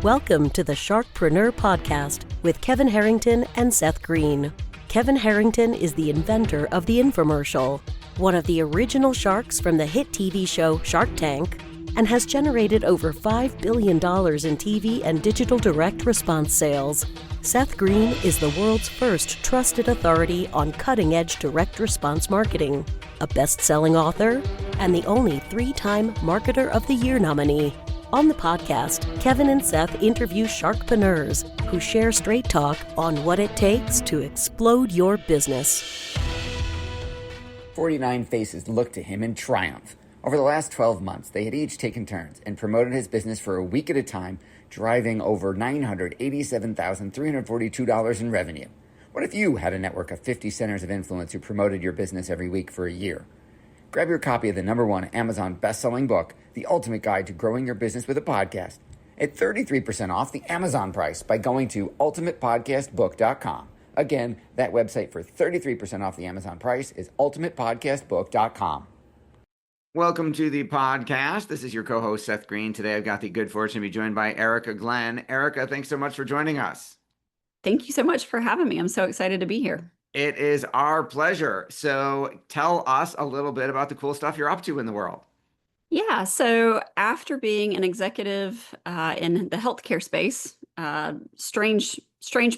Welcome to the Sharkpreneur podcast with Kevin Harrington and Seth Greene. Kevin Harrington is the inventor of the infomercial, one of the original sharks from the hit TV show Shark Tank, and has generated over $5 billion in TV and digital direct response sales. Seth Greene is the world's first trusted authority on cutting-edge direct response marketing, a best-selling author, and the only 3-time Marketer of the Year nominee. On the podcast, Kevin and Seth interview sharkpreneurs who share straight talk on what it takes to explode your business. 49 faces looked to him in triumph. Over the last 12 months, they had each taken turns and promoted his business for a week at a time, driving over $987,342 in revenue. What if you had a network of 50 centers of influence who promoted your business every week for a year? Grab your copy of the #1 Amazon best-selling book, The Ultimate Guide to Growing Your Business with a Podcast, at 33% off the Amazon price by going to ultimatepodcastbook.com. Again, that website for 33% off the Amazon price is ultimatepodcastbook.com. Welcome to the podcast. This is your co-host, Seth Greene. Today, I've got the good fortune to be joined by Erika Glenn. Erika, thanks so much for joining us. Thank you so much for having me. I'm so excited to be here. It is our pleasure. So tell us a little bit about the cool stuff you're up to in the world. Yeah, so after being an executive in the healthcare space, strange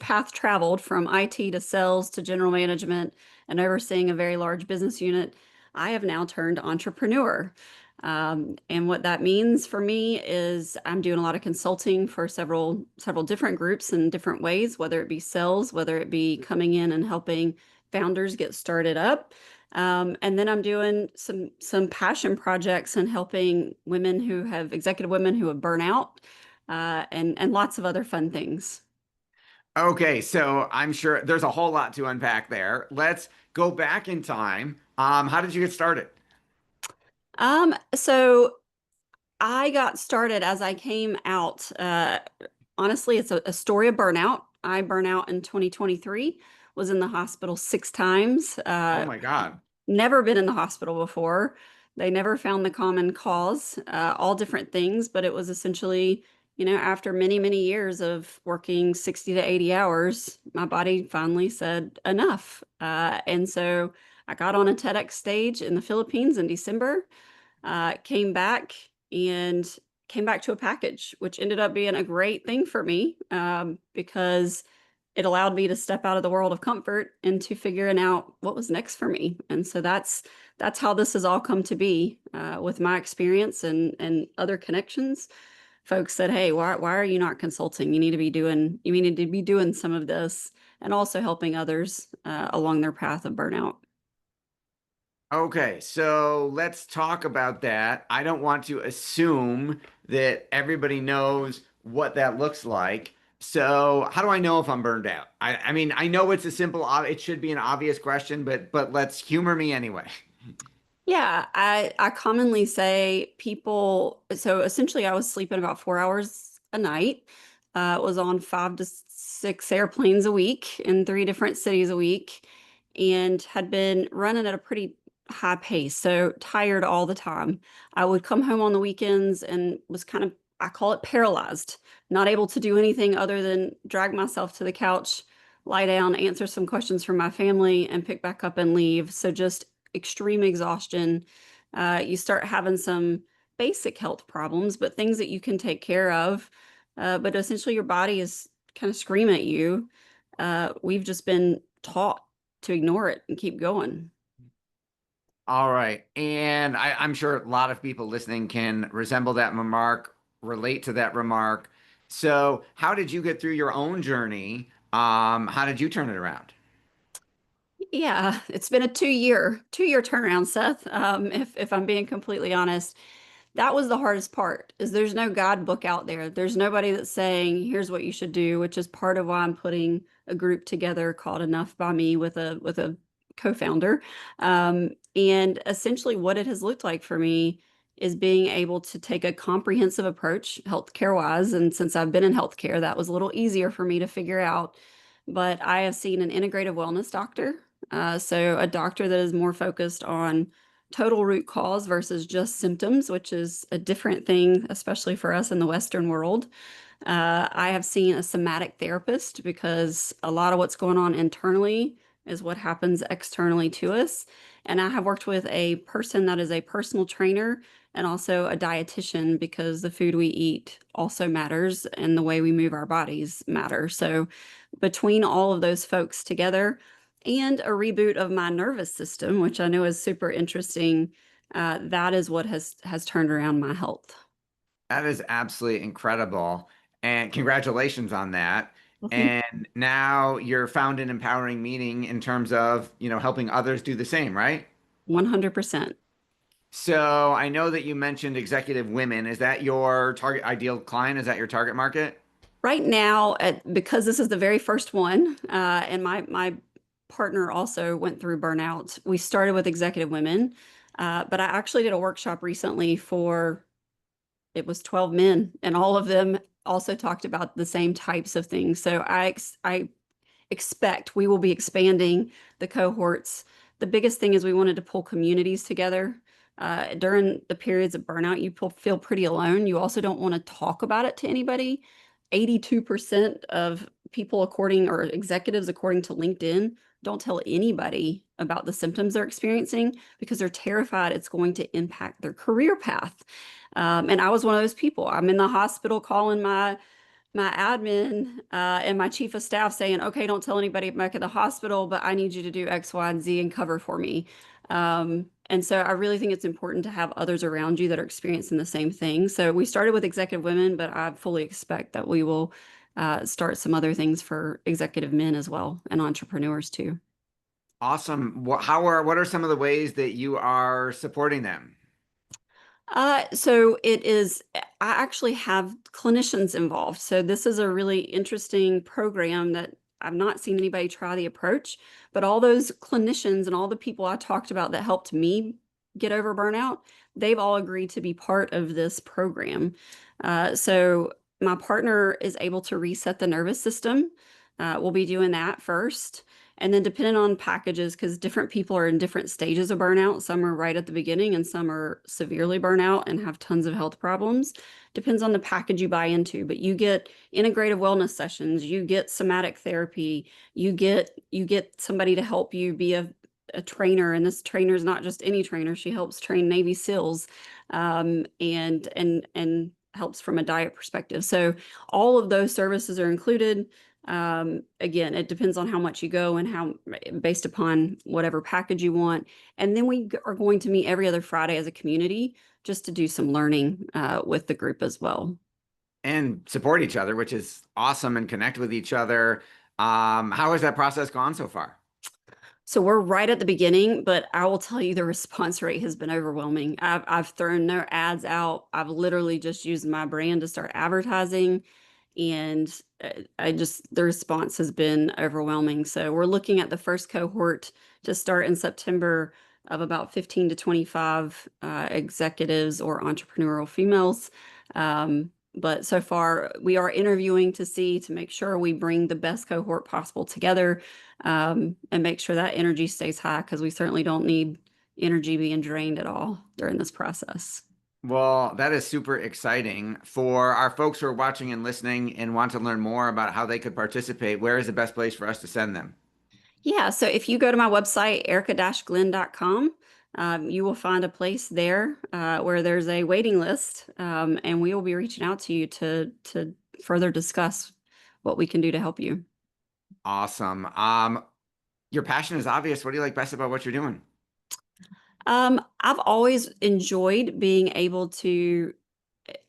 path traveled from IT to sales to general management and overseeing a very large business unit, I have now turned entrepreneur. And what that means for me is I'm doing a lot of consulting for several different groups in different ways, whether it be sales, whether it be coming in and helping founders get started up. And then I'm doing some passion projects and helping executive women who have burnout, and lots of other fun things. Okay, so I'm sure there's a whole lot to unpack there. Let's go back in time. How did you get started? So I got started as I came out. Honestly, it's a story of burnout. I burnt out in 2023, was in the hospital 6 times. Oh my God. Never been in the hospital before. They never found the common cause, all different things, but it was essentially, after many, many years of working 60 to 80 hours, my body finally said enough. And so I got on a TEDx stage in the Philippines in December, came back to a package, which ended up being a great thing for me, because it allowed me to step out of the world of comfort into figuring out what was next for me. And so that's how this has all come to be, with my experience and other connections. Folks said, "Hey, why are you not consulting? You need to be doing some of this," and also helping others along their path of burnout. Okay, so let's talk about that. I don't want to assume that everybody knows what that looks like. So how do I know if I'm burned out? I mean, I know it's it should be an obvious question, but let's humor me anyway. Yeah, I commonly say so essentially I was sleeping about 4 hours a night, was on 5 to 6 airplanes a week in 3 different cities a week, and had been running at a pretty high pace, so tired all the time. I would come home on the weekends and was kind of, I call it paralyzed, not able to do anything other than drag myself to the couch, lie down, answer some questions from my family, and pick back up and leave. So just extreme exhaustion. You start having some basic health problems, but things that you can take care of. But essentially your body is kind of screaming at you. We've just been taught to ignore it and keep going. All right. And I'm sure a lot of people listening can resemble that remark, relate to that remark. So how did you get through your own journey? How did you turn it around? Yeah, it's been a 2-year turnaround, Seth. If I'm being completely honest, that was the hardest part, is there's no guidebook out there. There's nobody that's saying, here's what you should do, which is part of why I'm putting a group together called Enough by Me with a co-founder. And essentially what it has looked like for me is being able to take a comprehensive approach healthcare wise. And since I've been in healthcare, that was a little easier for me to figure out. But I have seen an integrative wellness doctor. So a doctor that is more focused on total root cause versus just symptoms, which is a different thing, especially for us in the Western world. I have seen a somatic therapist because a lot of what's going on internally is what happens externally to us. And I have worked with a person that is a personal trainer and also a dietitian because the food we eat also matters and the way we move our bodies matter. So between all of those folks together and a reboot of my nervous system, which I know is super interesting, that is what has turned around my health. That is absolutely incredible. And congratulations on that. Well, thank And now you're found in empowering meaning in terms of, helping others do the same, right? 100%. So I know that you mentioned executive women. Is that your target ideal client? Is that your target market? Right now, because this is the very first one, and my partner also went through burnout, we started with executive women, but I actually did a workshop recently for it was 12 men, and all of them also talked about the same types of things. So I expect we will be expanding the cohorts. The biggest thing is we wanted to pull communities together. During the periods of burnout, you feel pretty alone. You also don't want to talk about it to anybody. 82% of people, or executives, according to LinkedIn, don't tell anybody about the symptoms they're experiencing because they're terrified it's going to impact their career path. And I was one of those people. I'm in the hospital calling my admin and my chief of staff saying, okay, don't tell anybody back at the hospital, but I need you to do X, Y, and Z and cover for me. And so I really think it's important to have others around you that are experiencing the same thing. So we started with executive women, but I fully expect that we will start some other things for executive men as well and entrepreneurs too. Awesome. What are some of the ways that you are supporting them? So it is, I actually have clinicians involved. So this is a really interesting program that I've not seen anybody try the approach, but all those clinicians and all the people I talked about that helped me get over burnout, they've all agreed to be part of this program. So my partner is able to reset the nervous system. We'll be doing that first. And then depending on packages, because different people are in different stages of burnout, some are right at the beginning and some are severely burnout and have tons of health problems. Depends on the package you buy into, but you get integrative wellness sessions, you get somatic therapy, you get somebody to help you be a trainer. And this trainer is not just any trainer. She helps train Navy SEALs and helps from a diet perspective. So all of those services are included. Again, it depends on how much you go and how based upon whatever package you want. And then we are going to meet every other Friday as a community just to do some learning with the group as well. And support each other, which is awesome, and connect with each other. How has that process gone so far? So we're right at the beginning, but I will tell you the response rate has been overwhelming. I've thrown no ads out. I've literally just used my brand to start advertising. And the response has been overwhelming. So we're looking at the first cohort to start in September of about 15 to 25 executives or entrepreneurial females. But so far, we are interviewing to make sure we bring the best cohort possible together and make sure that energy stays high because we certainly don't need energy being drained at all during this process. Well, that is super exciting. For our folks who are watching and listening and want to learn more about how they could participate, where is the best place for us to send them? Yeah, so if you go to my website, erika-glenn.com, you will find a place there where there's a waiting list, and we will be reaching out to you to further discuss what we can do to help you. Awesome. Your passion is obvious. What do you like best about what you're doing? I've always enjoyed being able to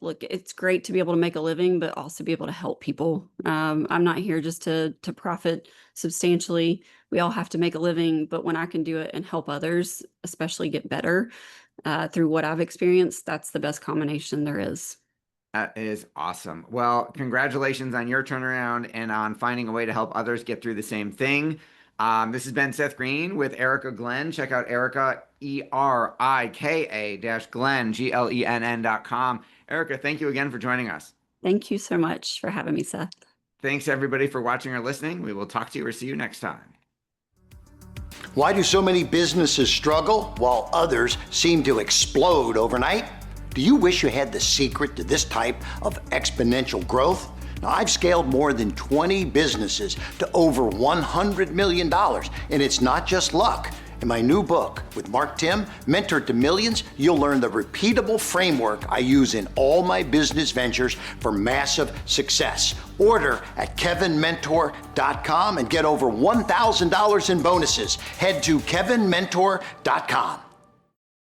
look, it's great to be able to make a living, but also be able to help people. I'm not here just to profit substantially. We all have to make a living, but when I can do it and help others, especially get better through what I've experienced, that's the best combination there is. That is awesome. Well, congratulations on your turnaround and on finding a way to help others get through the same thing. This has been Seth Greene with Erika Glenn. Check out Erika, ERIKA-Glenn, GLENN.com. Erika, thank you again for joining us. Thank you so much for having me, Seth. Thanks everybody for watching or listening. We will talk to you or see you next time. Why do so many businesses struggle while others seem to explode overnight? Do you wish you had the secret to this type of exponential growth? Now, I've scaled more than 20 businesses to over $100 million, and it's not just luck. In my new book with Mark Tim, Mentor to Millions, you'll learn the repeatable framework I use in all my business ventures for massive success. Order at kevinmentor.com and get over $1,000 in bonuses. Head to kevinmentor.com.